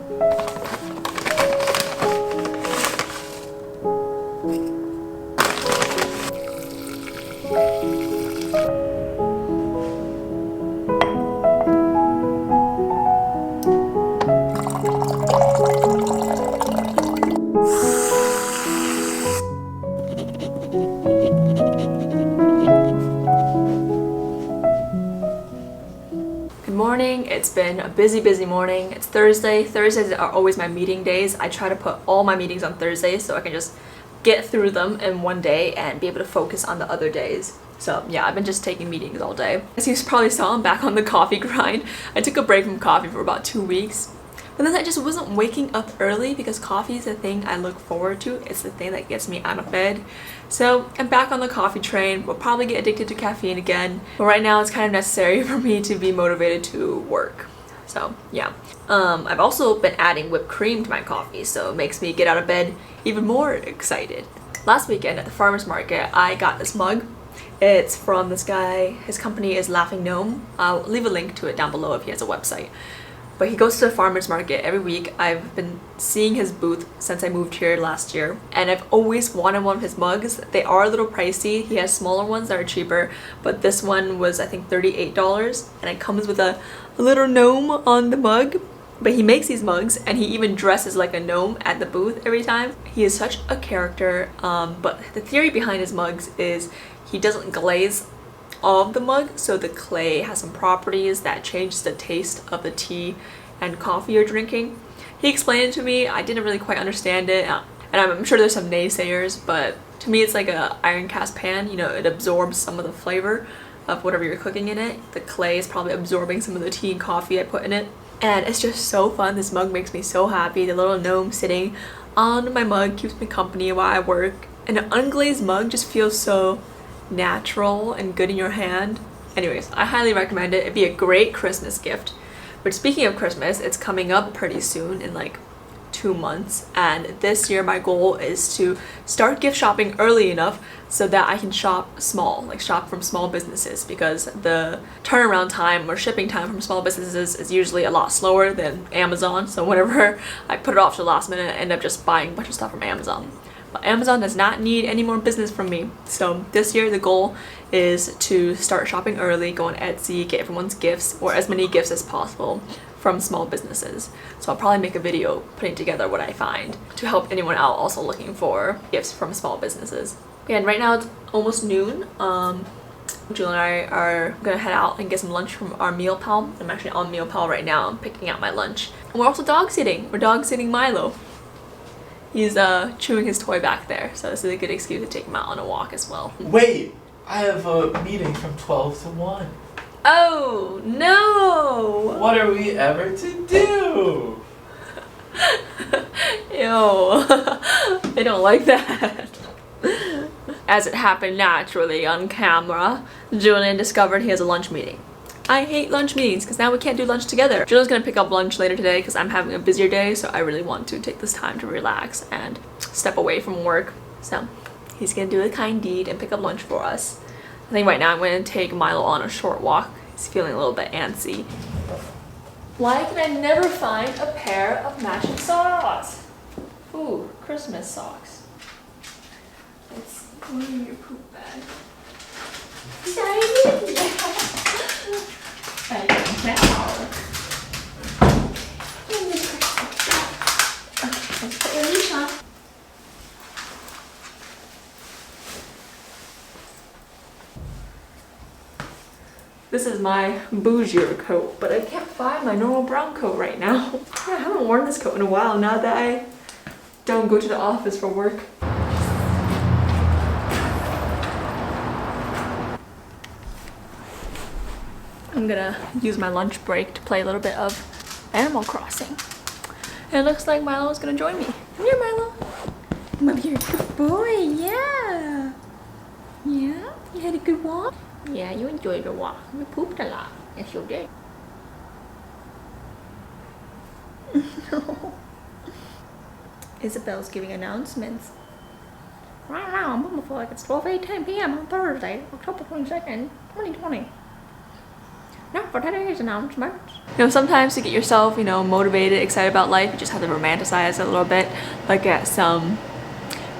Morning. It's been a busy morning. It's Thursday. Thursdays are always my meeting days. I try to put all my meetings on Thursdays so I can just get through them in one day and be able to focus on the other days. So yeah, I've been just taking meetings all day. As you probably saw, I'm back on the coffee grind. I took a break from coffee for about 2 weeks. But then I just wasn't waking up early because coffee is the thing I look forward to. It's the thing that gets me out of bed. So I'm back on the coffee train. We'll probably get addicted to caffeine again. But right now it's kind of necessary for me to be motivated to work. So yeah. I've also been adding whipped cream to my coffee, so it makes me get out of bed even more excited. Last weekend at the farmer's market, I got this mug. It's from this guy. His company is Laughing Gnome. I'll leave a link to it down below if he has a website. But he goes to the farmer's market every week. I've been seeing his booth since I moved here last year, and I've always wanted one of his mugs. They are a little pricey. He has smaller ones that are cheaper, but this one was I think $38, and it comes with a little gnome on the mug. But he makes these mugs, and he even dresses like a gnome at the booth every time. He is such a character, but the theory behind his mugs is he doesn't glaze of the mug, so the clay has some properties that change the taste of the tea and coffee you're drinking. He explained it to me. I didn't really quite understand it, and I'm sure there's some naysayers, but to me it's like a iron cast pan. You know, it absorbs some of the flavor of whatever you're cooking in it. The clay is probably absorbing some of the tea and coffee I put in it, and it's just so fun. This mug makes me so happy. The little gnome sitting on my mug keeps me company while I work, and an unglazed mug just feels so natural and good in your hand. Anyways, I highly recommend it. It'd be a great Christmas gift. But speaking of Christmas, it's coming up pretty soon in like 2 months, and this year my goal is to start gift shopping early enough so that I can shop small, like shop from small businesses, because the turnaround time or shipping time from small businesses is usually a lot slower than Amazon. So whenever I put it off to the last minute, I end up just buying a bunch of stuff from Amazon. But Amazon does not need any more business from me. So this year the goal is to start shopping early, go on Etsy, get everyone's gifts, or as many gifts as possible from small businesses. So I'll probably make a video putting together what I find to help anyone out also looking for gifts from small businesses. And right now it's almost noon. Julie and I are gonna head out and get some lunch from our meal pal. I'm actually on meal pal right now. I'm picking out my lunch. And we're also dog sitting. We're dog sitting Milo. He's chewing his toy back there, so this is a good excuse to take him out on a walk as well. Wait! I have a meeting from 12 to 1. Oh, no! What are we ever to do? Ew. I don't like that. As it happened naturally on camera, Julian discovered he has a lunch meeting. I hate lunch meetings because now we can't do lunch together. Julian's gonna pick up lunch later today because I'm having a busier day, so I really want to take this time to relax and step away from work. So he's gonna do a kind deed and pick up lunch for us. I think right now I'm gonna take Milo on a short walk. He's feeling a little bit antsy. Why can I never find a pair of matching socks? Ooh, Christmas socks. Let's see, where in your poop bag? This is my bougier coat, but I can't find my normal brown coat right now. I haven't worn this coat in a while now that I don't go to the office for work. I'm gonna use my lunch break to play a little bit of Animal Crossing. And it looks like Milo's gonna join me. Come here, Milo. Come up here. Good boy, yeah. Yeah? You had a good walk? Yeah, you enjoyed the walk. You pooped a lot. Yes, you did. No. Isabel's giving announcements. Right now, I'm on the feel like it's 12:10 p.m. on Thursday, October 22nd, 2020. now for today's announcements. You know, sometimes to get yourself, you know, motivated, excited about life, you just have to romanticize it a little bit. Look at some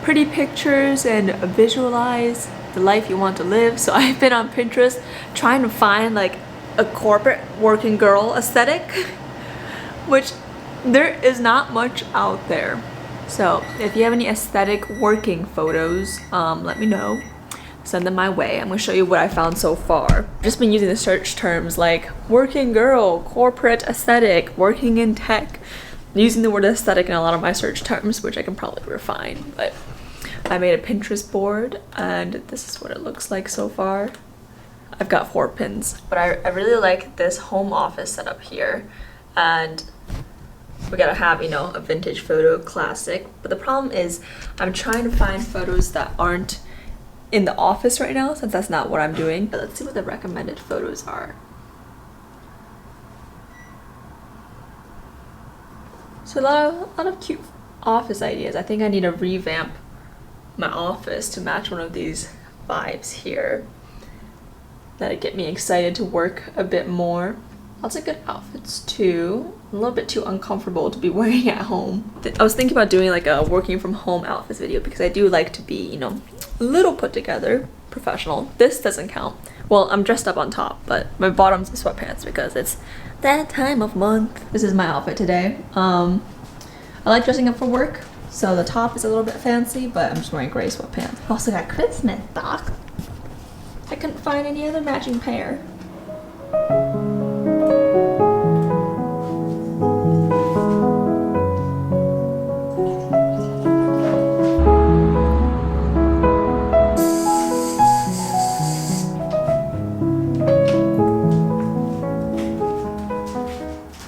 pretty pictures and visualize the life you want to live. So I've been on Pinterest trying to find like a corporate working girl aesthetic, which there is not much out there. So if you have any aesthetic working photos, let me know. Send them my way. I'm gonna show you what I found so far. I've just been using the search terms like working girl, corporate aesthetic, working in tech. I'm using the word aesthetic in a lot of my search terms, which I can probably refine, but I made a Pinterest board and this is what it looks like so far. I've got 4 pins, but I really like this home office setup here, and we gotta have, you know, a vintage photo classic. But the problem is I'm trying to find photos that aren't in the office right now, since that's not what I'm doing. But let's see what the recommended photos are. So a lot of cute office ideas. I think I need to revamp my office to match one of these vibes here. That'd get me excited to work a bit more. Lots of good outfits too. A little bit too uncomfortable to be wearing at home. I was thinking about doing like a working from home outfits video because I do like to be, you know, a little put together, professional. This doesn't count. Well, I'm dressed up on top, but my bottom's in sweatpants because it's that time of month. This is my outfit today. I like dressing up for work, so the top is a little bit fancy, but I'm just wearing gray sweatpants. I also got Christmas socks. I couldn't find any other matching pair.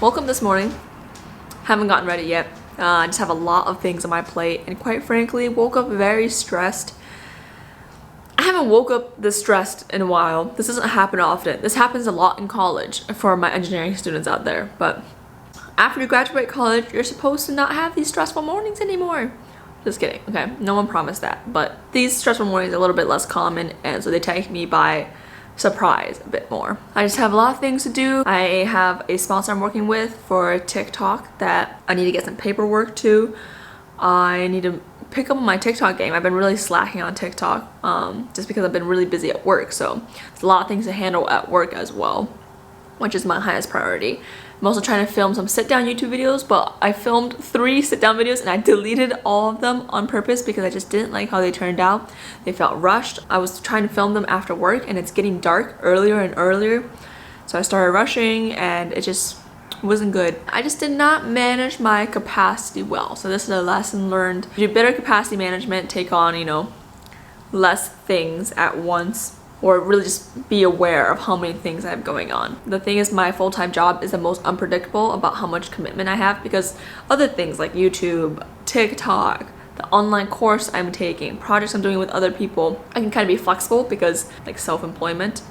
Woke up this morning, haven't gotten ready yet. I just have a lot of things on my plate, and quite frankly, woke up very stressed. I haven't woke up this stressed in a while. This doesn't happen often. This happens a lot in college for my engineering students out there, but after you graduate college, you're supposed to not have these stressful mornings anymore. Just kidding, okay? No one promised that, but these stressful mornings are a little bit less common, and so they take me by surprise a bit more. I just have a lot of things to do. I have a sponsor I'm working with for TikTok that I need to get some paperwork to. I need to pick up my TikTok game. I've been really slacking on TikTok just because I've been really busy at work, so there's a lot of things to handle at work as well, which is my highest priority. I'm also trying to film some sit-down YouTube videos, but I filmed 3 sit-down videos and I deleted all of them on purpose because I just didn't like how they turned out. They felt rushed. I was trying to film them after work and it's getting dark earlier and earlier, so I started rushing and it just wasn't good. I just did not manage my capacity well, so this is a lesson learned. Do better capacity management, take on, you know, less things at once, or really just be aware of how many things I have going on. The thing is, my full-time job is the most unpredictable about how much commitment I have, because other things like YouTube, TikTok, the online course I'm taking, projects I'm doing with other people, I can kind of be flexible because like self-employment,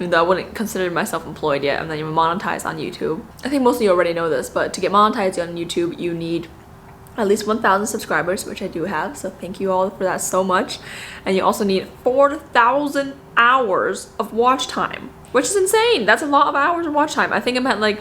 even though I wouldn't consider myself employed yet, I'm not even monetized on YouTube. I think most of you already know this, but to get monetized on YouTube, you need at least 1,000 subscribers, which I do have, so thank you all for that so much. And you also need 4,000 hours of watch time, which is insane. That's a lot of hours of watch time. I think I'm at like,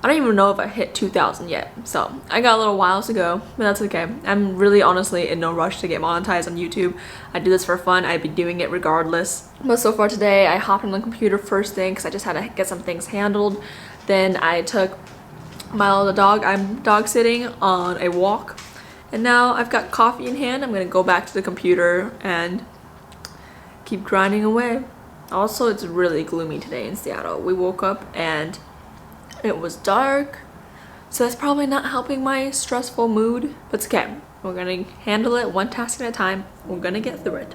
I don't even know if I hit 2,000 yet, so I got a little whiles to go, but that's okay. I'm really honestly in no rush to get monetized on YouTube. I do this for fun. I'd be doing it regardless. But so far today, I hopped on the computer first thing because I just had to get some things handled. Then I took Milo the dog, I'm dog sitting, on a walk, and now I've got coffee in hand. I'm gonna go back to the computer and keep grinding away. Also, it's really gloomy today in Seattle. We woke up and it was dark, so that's probably not helping my stressful mood, but it's okay. We're gonna handle it one task at a time. We're gonna get through it.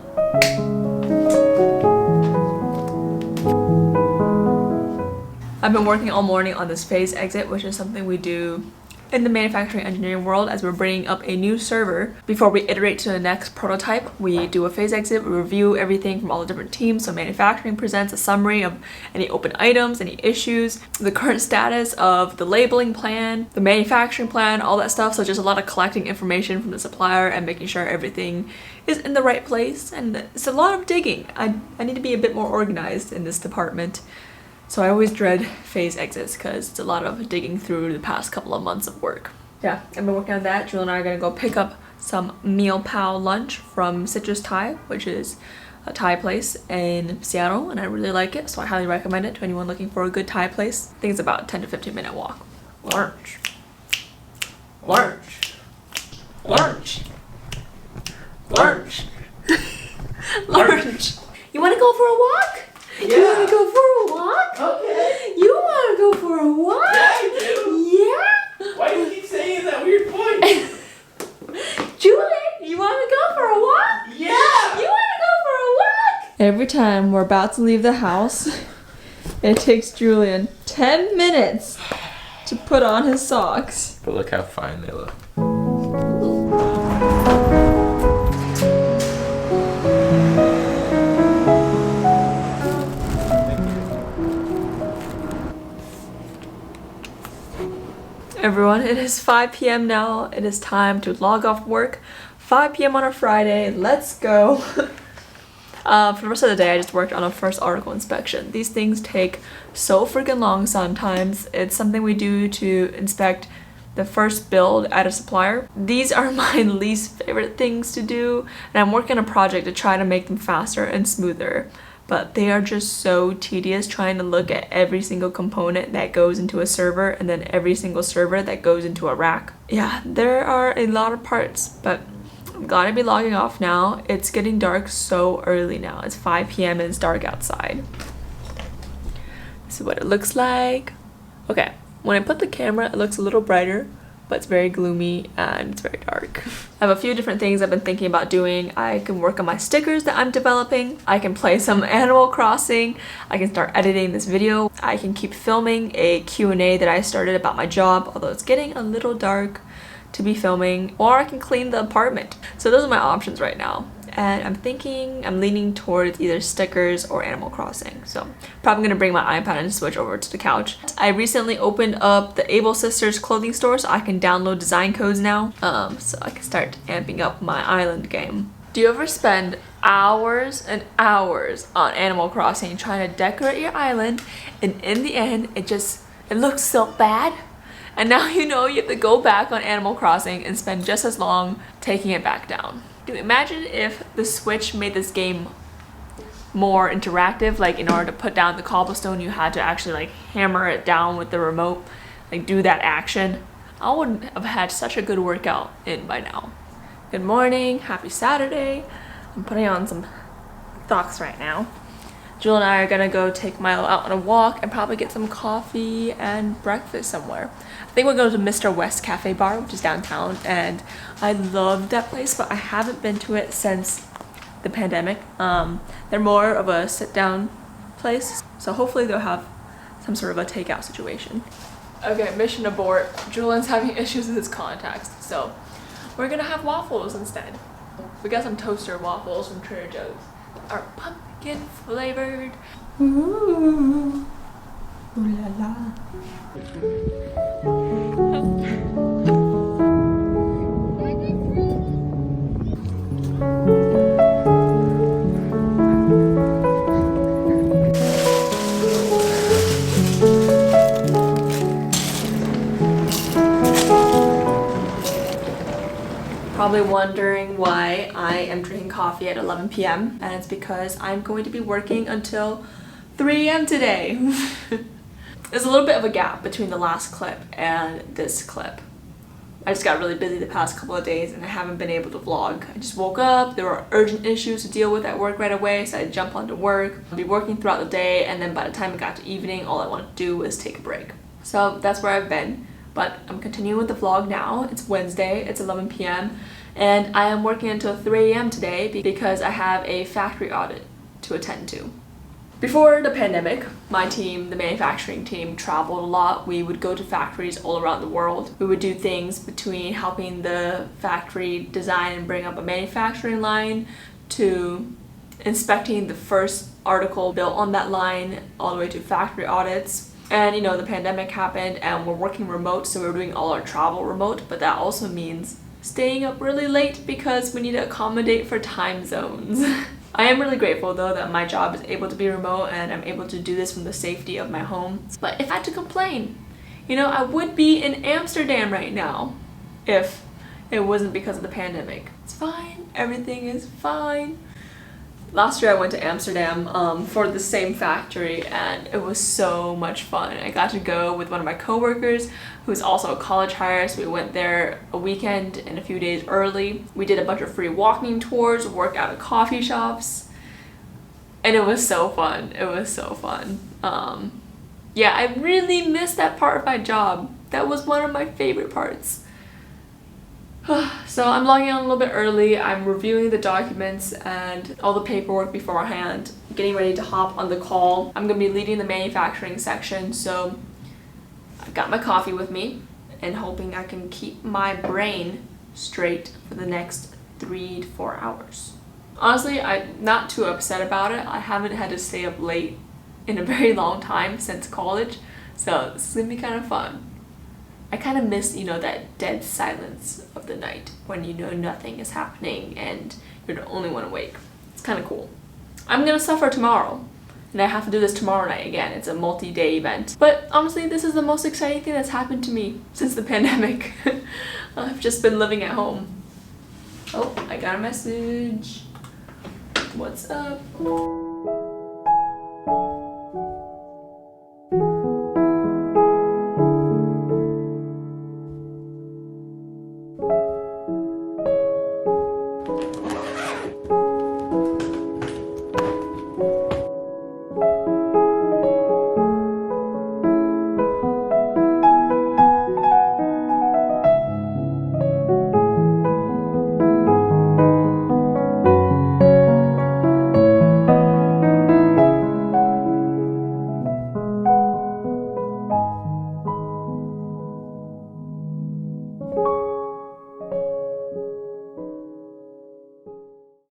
I've been working all morning on this phase exit, which is something we do in the manufacturing engineering world as we're bringing up a new server. Before we iterate to the next prototype, we do a phase exit, we review everything from all the different teams. So manufacturing presents a summary of any open items, any issues, the current status of the labeling plan, the manufacturing plan, all that stuff. So just a lot of collecting information from the supplier and making sure everything is in the right place. And it's a lot of digging. I need to be a bit more organized in this department. So I always dread phase exits because it's a lot of digging through the past couple of months of work. Yeah, I've been working on that. Julie and I are gonna go pick up some meal pal lunch from Citrus Thai, which is a Thai place in Seattle, and I really like it, so I highly recommend it to anyone looking for a good Thai place. I think it's about a 10 to 15 minute walk. Lunch. Lunch. Lunch. Lunch. Lunch. You wanna go for a walk? Yeah. You wanna go for a walk? Okay. You wanna go for a walk? Yeah, I do. Yeah? Why do you keep saying that weird voice? Julie, you wanna go for a walk? Yeah. You wanna go for a walk? Every time we're about to leave the house, it takes Julian 10 minutes to put on his socks. But look how fine they look. Everyone, it is 5 p.m. now. It is time to log off work. 5 p.m. on a Friday. Let's go. For the rest of the day, I just worked on a first article inspection. These things take so freaking long sometimes. It's something we do to inspect the first build at a supplier. These are my least favorite things to do, and I'm working on a project to try to make them faster and smoother. But they are just so tedious trying to look at every single component that goes into a server and then every single server that goes into a rack. Yeah, there are a lot of parts, but I'm glad to be logging off now. It's getting dark so early now. It's 5 p.m. and it's dark outside. This is what it looks like. Okay, when I put the camera, it looks a little brighter, but it's very gloomy and it's very dark. I have a few different things I've been thinking about doing. I can work on my stickers that I'm developing. I can play some Animal Crossing. I can start editing this video. I can keep filming a Q&A that I started about my job, although it's getting a little dark to be filming, or I can clean the apartment. So those are my options right now. And I'm leaning towards either stickers or Animal Crossing. So probably gonna bring my iPad and switch over to the couch. I recently opened up the Able Sisters clothing store so I can download design codes now. So I can start amping up my island game. Do you ever spend hours and hours on Animal Crossing trying to decorate your island, and in the end it looks so bad? And now you know you have to go back on Animal Crossing and spend just as long taking it back down. Dude, imagine if the Switch made this game more interactive, like in order to put down the cobblestone you had to actually like hammer it down with the remote, like do that action. I would have had such a good workout in by now. Good morning, happy Saturday. I'm putting on some socks right now. Jewel and I are gonna go take Milo out on a walk and probably get some coffee and breakfast somewhere. I think we're going to Mr. West Cafe Bar, which is downtown, and I love that place, but I haven't been to it since the pandemic. They're more of a sit-down place, so hopefully they'll have some sort of a takeout situation. Okay, mission abort. Julian's having issues with his contacts, so we're gonna have waffles instead. We got some toaster waffles from Trader Joe's. Are pumpkin flavored. Ooh. Ooh la la. Probably wondering why I am drinking coffee at 11 p.m. and it's because I'm going to be working until 3 a.m. today. There's a little bit of a gap between the last clip and this clip. I just got really busy the past couple of days and I haven't been able to vlog. I just woke up, there were urgent issues to deal with at work right away, so I jumped onto work. I'll be working throughout the day, and then by the time it got to evening, all I wanted to do was take a break. So that's where I've been, but I'm continuing with the vlog now. It's Wednesday, it's 11 p.m. and I am working until 3 a.m. today because I have a factory audit to attend to. Before the pandemic, my team, the manufacturing team, traveled a lot. We would go to factories all around the world. We would do things between helping the factory design and bring up a manufacturing line to inspecting the first article built on that line, all the way to factory audits. And you know, the pandemic happened and we're working remote, so we're doing all our travel remote, but that also means staying up really late because we need to accommodate for time zones. I am really grateful though that my job is able to be remote and I'm able to do this from the safety of my home. But if I had to complain, you know, I would be in Amsterdam right now if it wasn't because of the pandemic. It's fine. Everything is fine. Last year I went to Amsterdam for the same factory and it was so much fun. I got to go with one of my coworkers who's also a college hire, so we went there a weekend and a few days early. We did a bunch of free walking tours, worked out at coffee shops, and it was so fun. It was so fun. Yeah, I really missed that part of my job. That was one of my favorite parts. So I'm logging on a little bit early. I'm reviewing the documents and all the paperwork beforehand, getting ready to hop on the call. I'm gonna be leading the manufacturing section, so I got my coffee with me and hoping I can keep my brain straight for the next 3 to 4 hours. Honestly, I'm not too upset about it. I haven't had to stay up late in a very long time since college, so this is gonna be kind of fun. I kind of miss, you know, that dead silence of the night when you know nothing is happening and you're the only one awake. It's kind of cool. I'm gonna suffer tomorrow, and I have to do this tomorrow night again. It's a multi-day event. But honestly, this is the most exciting thing that's happened to me since the pandemic. I've just been living at home. Oh, I got a message. What's up?